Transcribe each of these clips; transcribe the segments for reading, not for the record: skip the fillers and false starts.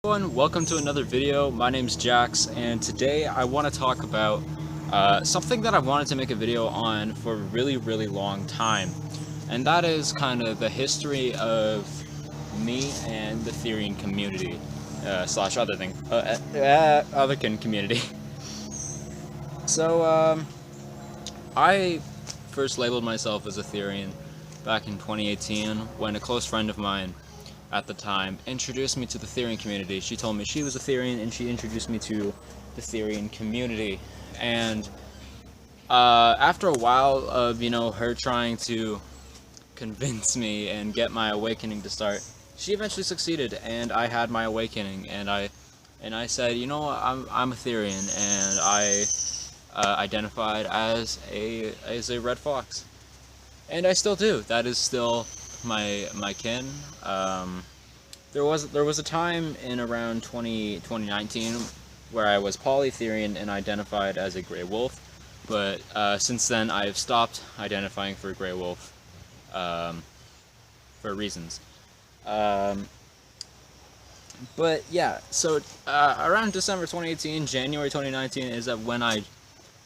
Everyone, welcome to another video. My name's Jax, and today I want to talk about something that I wanted to make a video on for a really long time, and that is kind of the history of me and the therian community slash otherkin community. So I first labeled myself as a therian back in 2018 when a close friend of mine at the time introduced me to the therian community. She told me she was a therian and she introduced me to the therian community. And after a while of, her trying to convince me and get my awakening to start, she eventually succeeded and I had my awakening, and I said, you know what, I'm a therian, and I identified as a red fox. And I still do. That is still my kin. There was a time in around 2019 where I was polytherian and identified as a gray wolf, but since then I've stopped identifying for a gray wolf for reasons. But yeah, so around December 2018, January 2019 is when I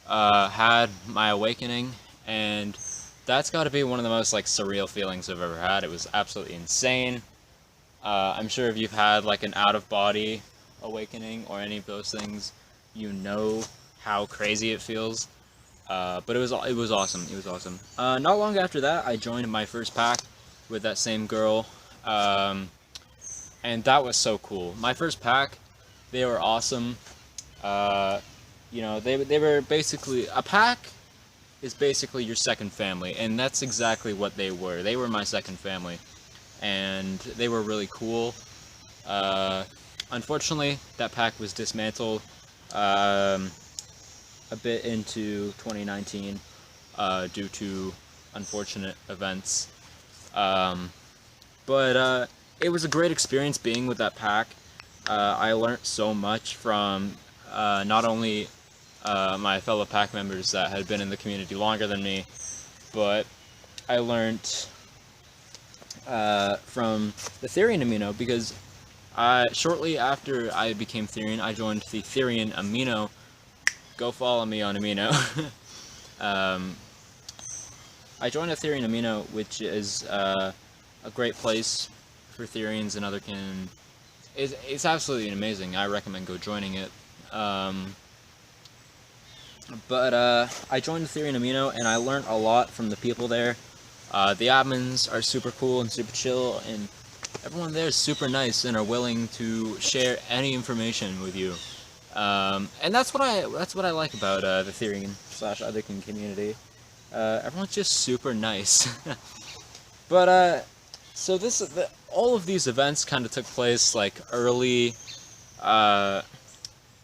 had my awakening, and that's got to be one of the most surreal feelings I've ever had. It was absolutely insane. I'm sure if you've had an out-of-body awakening or any of those things, you know how crazy it feels. But it was awesome. It was awesome. Not long after that, I joined my first pack with that same girl, and that was so cool. My first pack, they were awesome. They were basically a pack is basically your second family, and that's exactly what they were. They were my second family, and they were really cool. Unfortunately, that pack was dismantled a bit into 2019 due to unfortunate events. But it was a great experience being with that pack. I learned so much from not only my fellow pack members that had been in the community longer than me, but I learned from the therian amino, because shortly after I became therian, I joined the therian amino. Go follow me on amino. I joined a therian amino, which is a great place for therians and otherkin. It's absolutely amazing. I recommend go joining it. But I joined the therian amino, and I learned a lot from the people there. The admins are super cool and super chill, and everyone there is super nice and are willing to share any information with you. And that's what I like about the therian slash otherkin community. Everyone's just super nice. But so all of these events kind of took place early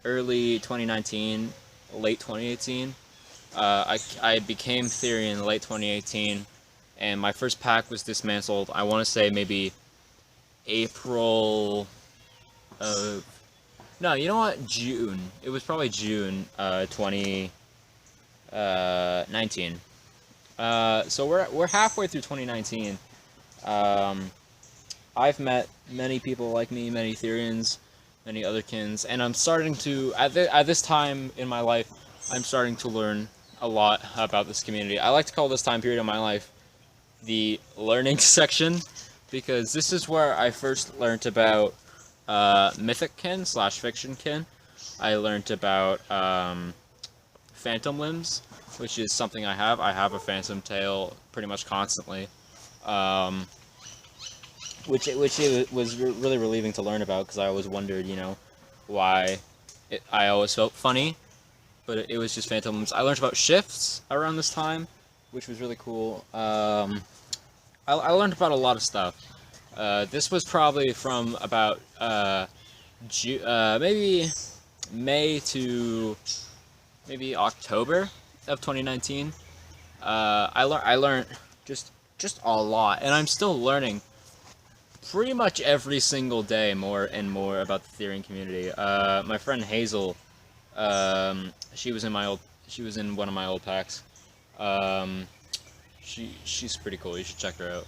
2019, late 2018. I became therian in late 2018, and my first pack was dismantled. I want to say maybe April of... No, you know what? June. It was probably June 2019. So we're halfway through 2019. I've met many people like me, many therians, many otherkins, and I'm starting to, at this time in my life, I'm starting to learn a lot about this community. I like to call this time period of my life the learning section, because this is where I first learned about mythic kin slash fiction kin. I learned about phantom limbs, which is something I have. I have a phantom tail pretty much constantly. Which it was really relieving to learn about, because I always wondered, why I always felt funny, but it was just phantoms. I learned about shifts around this time, which was really cool. I learned about a lot of stuff. This was probably from about maybe May to maybe October of 2019. I learned just a lot, and I'm still learning pretty much every single day more and more about the therian community. My friend Hazel, she was in one of my old packs. She's pretty cool. You should check her out.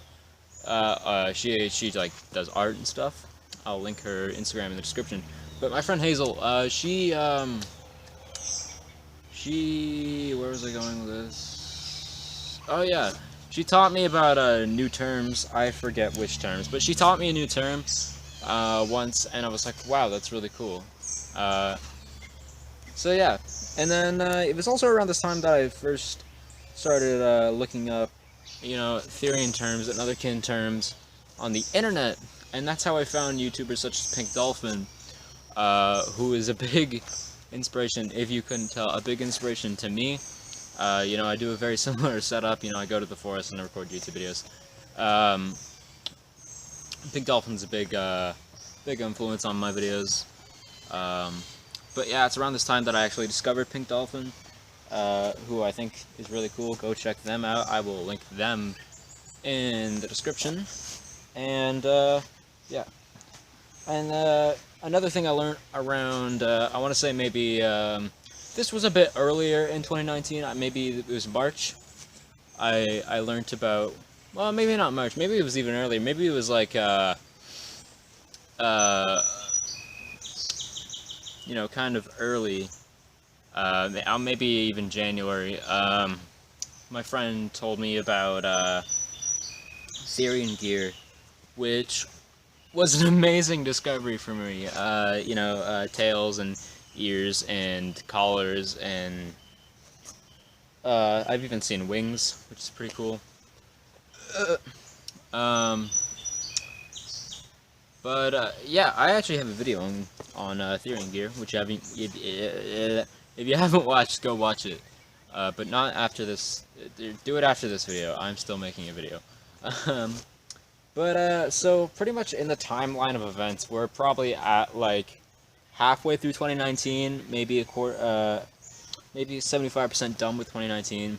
She does art and stuff. I'll link her Instagram in the description. But my friend Hazel, she, where was I going with this? Oh yeah, she taught me about new terms. I forget which terms, but she taught me a new term once, and I was like, wow, that's really cool. So yeah, and then it was also around this time that I first started looking up, therian terms and other kin terms on the internet, and that's how I found YouTubers such as Pink Dolphin, who is a big inspiration, if you couldn't tell, a big inspiration to me. I do a very similar setup. I go to the forest and I record YouTube videos. Pink Dolphin's a big influence on my videos. But yeah, it's around this time that I actually discovered Pink Dolphin, who I think is really cool. Go check them out. I will link them in the description. And yeah. And another thing I learned around, I want to say maybe, this was a bit earlier in 2019, maybe it was March. I learned about, well, maybe not March, maybe it was even earlier, maybe it was like, kind of early, maybe even January. My friend told me about therian gear, which was an amazing discovery for me. Tails and ears and collars, and I've even seen wings, which is pretty cool. Yeah, I actually have a video on therian gear, which if you haven't watched, go watch it. But not after this. Do it after this video. I'm still making a video. So pretty much in the timeline of events, we're probably at like halfway through 2019, maybe a quarter, maybe 75% done with 2019.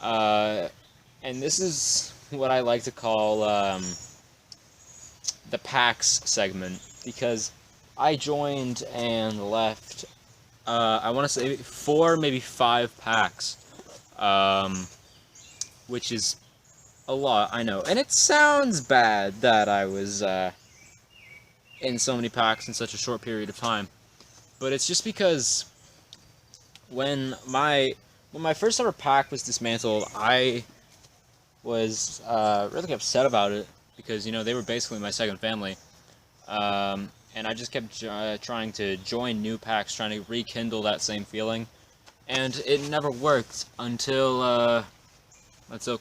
And this is what I like to call the PAX segment, because I joined and left, I want to say 4, maybe 5 PAX, which is a lot, I know. And it sounds bad that I was in so many PAX in such a short period of time, but it's just because when my first ever PAC was dismantled, I was really upset about it, because they were basically my second family, and I just kept trying to join new PACs, trying to rekindle that same feeling, and it never worked until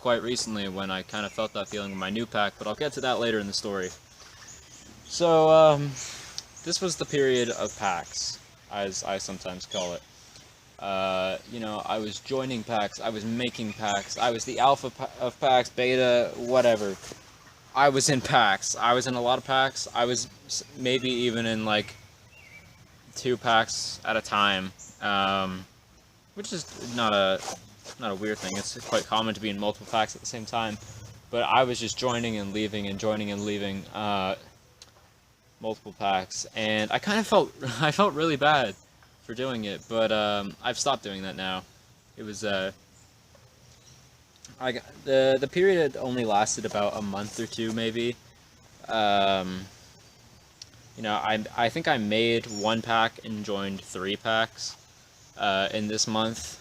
quite recently, when I kind of felt that feeling in my new PAC, but I'll get to that later in the story. So, this was the period of PAX, as I sometimes call it. I was joining PAX, I was making PAX, I was the alpha of PAX, beta, whatever. I was in PAX, I was in a lot of PAX, I was maybe even in like 2 PAX at a time, which is not a weird thing. It's quite common to be in multiple PACs at the same time, but I was just joining and leaving and joining and leaving multiple PACs, and I kind of felt really bad for doing it, but I've stopped doing that now. It was the period only lasted about a month or 2, maybe. I think I made 1 PAC and joined 3 PACs in this month.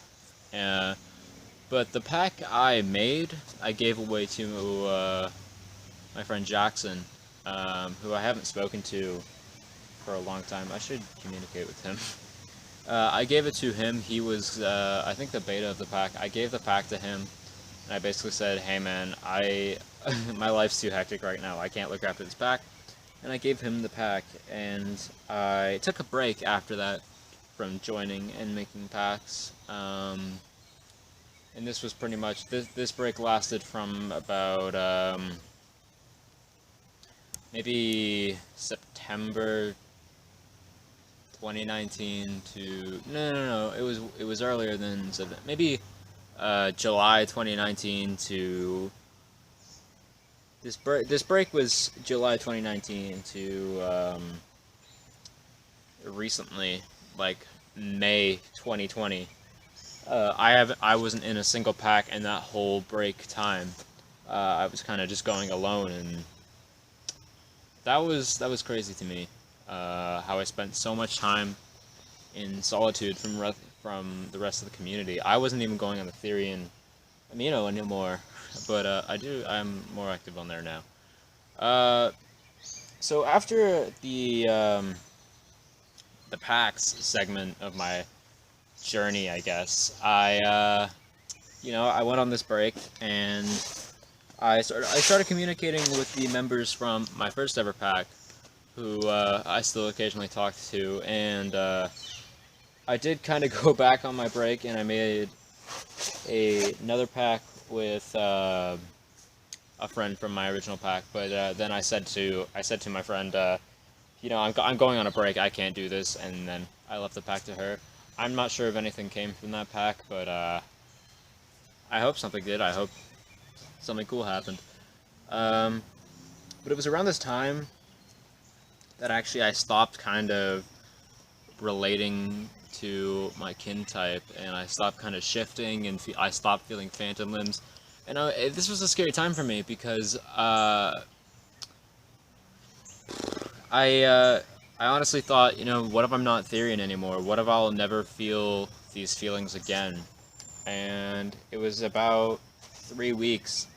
But the pack I made, I gave away to my friend Jackson, who I haven't spoken to for a long time. I should communicate with him. I gave it to him. He was, I think, the beta of the pack. I gave the pack to him, and I basically said, hey man, my life's too hectic right now. I can't look after this pack. And I gave him the pack, and I took a break after that from joining and making packs. And this was pretty much, this break lasted from about maybe September 2019 to, no, it was earlier than, maybe July 2019 to, this break was July 2019 to recently, like May 2020. I wasn't in a single pack in that whole break time. I was kind of just going alone, and that was crazy to me. How I spent so much time in solitude from the rest of the community. I wasn't even going on the therian amino anymore, but I'm more active on there now. Uh, so after the PAX segment of my journey, I guess I went on this break and I started communicating with the members from my first ever pack, who I still occasionally talk to, and I did kind of go back on my break, and I made another pack with a friend from my original pack. But then I said to my friend, I'm going on a break. I can't do this, and then I left the pack to her. I'm not sure if anything came from that pack, but I hope something did. I hope something cool happened. Um, but it was around this time that actually I stopped kind of relating to my kin type, and I stopped kind of shifting, and I stopped feeling phantom limbs. And this was a scary time for me because I uh, I honestly thought, what if I'm not Therian anymore? What if I'll never feel these feelings again? And it was about 3 weeks.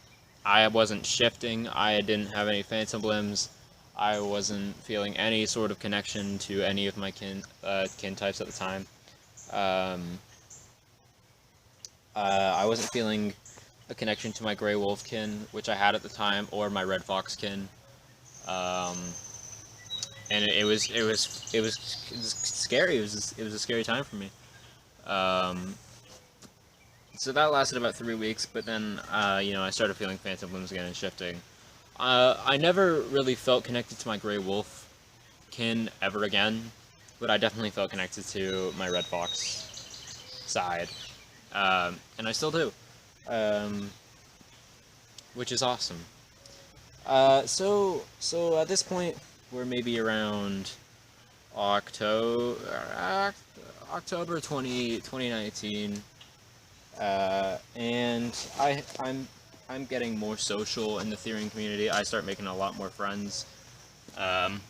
I wasn't shifting. I didn't have any phantom limbs. I wasn't feeling any sort of connection to any of my kin types at the time. Um, I wasn't feeling a connection to my gray wolf kin, which I had at the time, or my red fox kin. Um, and it was scary. It was a scary time for me. Um, so that lasted about 3 weeks, but then I started feeling phantom limbs again and shifting. I never really felt connected to my gray wolf kin ever again, but I definitely felt connected to my red fox side, and I still do, um, which is awesome. So at this point, we're maybe around October, October 2019, and I'm getting more social in the Therian community. I start making a lot more friends. Um,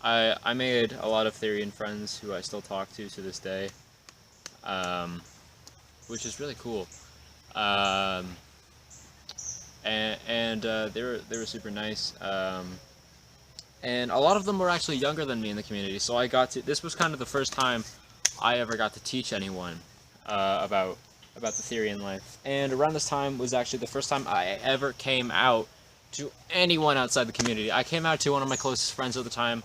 I made a lot of Therian friends who I still talk to this day, um, which is really cool. Um, and they were super nice. And a lot of them were actually younger than me in the community, so this was kind of the first time I ever got to teach anyone about the Therian life. And around this time was actually the first time I ever came out to anyone outside the community. I came out to one of my closest friends at the time,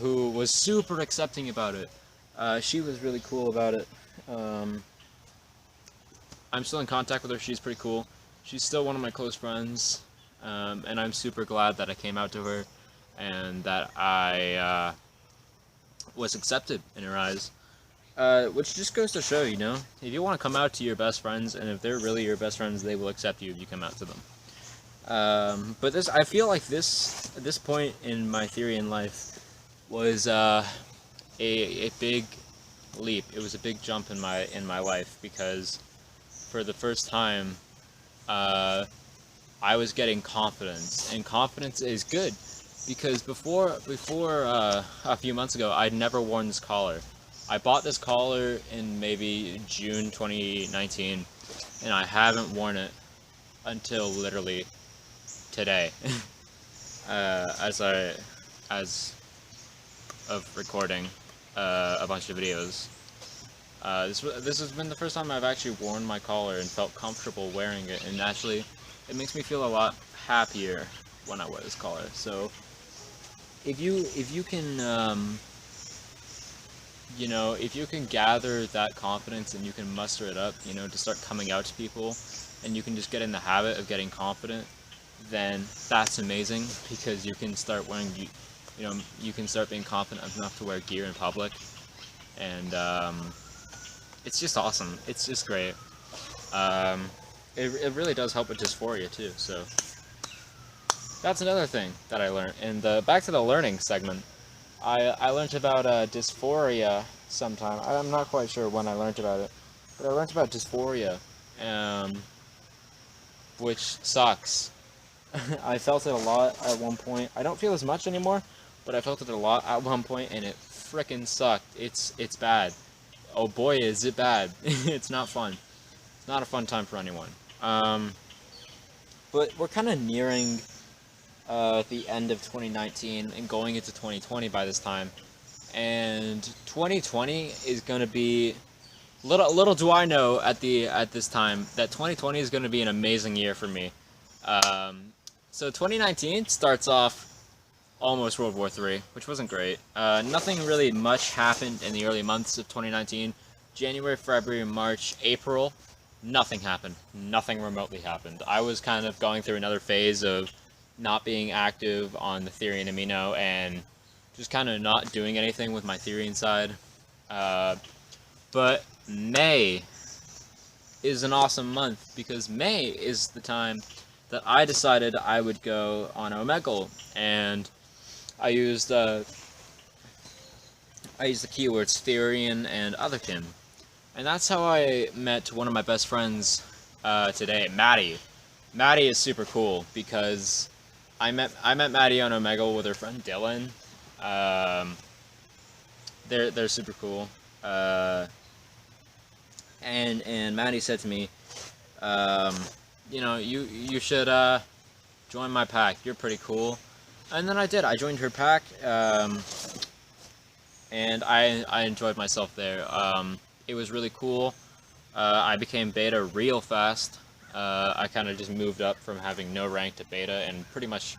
who was super accepting about it. She was really cool about it. Um, I'm still in contact with her. She's pretty cool. She's still one of my close friends, and I'm super glad that I came out to her and that I was accepted in her eyes. Which just goes to show, if you want to come out to your best friends, and if they're really your best friends, they will accept you if you come out to them. But I feel like this point in my Therian life was a big leap. It was a big jump in my life, because for the first time, I was getting confidence, and confidence is good, because before a few months ago, I'd never worn this collar. I bought this collar in maybe June 2019, and I haven't worn it until literally today. As of recording a bunch of videos. This has been the first time I've actually worn my collar and felt comfortable wearing it, and actually, it makes me feel a lot happier when I wear this collar. So, if you can, if you can gather that confidence and you can muster it up, to start coming out to people, and you can just get in the habit of getting confident, then that's amazing, because you can start wearing, you can start being confident enough to wear gear in public, and it's just awesome. It's just great. It really does help with dysphoria too. So that's another thing that I learned. And back to the learning segment, I learned about dysphoria sometime. I'm not quite sure when I learned about it, but I learned about dysphoria, which sucks. I felt it a lot at one point. I don't feel as much anymore, but I felt it a lot at one point, and it frickin' sucked. It's bad. Oh boy, is it bad. It's not fun. It's not a fun time for anyone. But we're kind of nearing the end of 2019 and going into 2020 by this time. And 2020 is going to be little do I know at this time that 2020 is going to be an amazing year for me. So 2019 starts off almost World War III, which wasn't great. Nothing really much happened in the early months of 2019. January, February, March, April, nothing happened. Nothing remotely happened. I was kind of going through another phase of not being active on the therian amino and just kind of not doing anything with my therian side. But May is an awesome month because May is the time that I decided I would go on Omegle, and I used the keywords therian and otherkin, and that's how I met one of my best friends today, Maddie. Maddie is super cool because I met Maddie on Omegle with her friend Dylan. They're super cool. And Maddie said to me, you know, you should join my pack. You're pretty cool. And then I did. I joined her pack, and I enjoyed myself there. It was really cool. I became beta real fast. I kind of just moved up from having no rank to beta, and pretty much.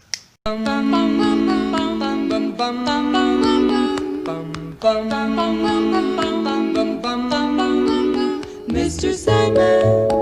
Mr. Simon.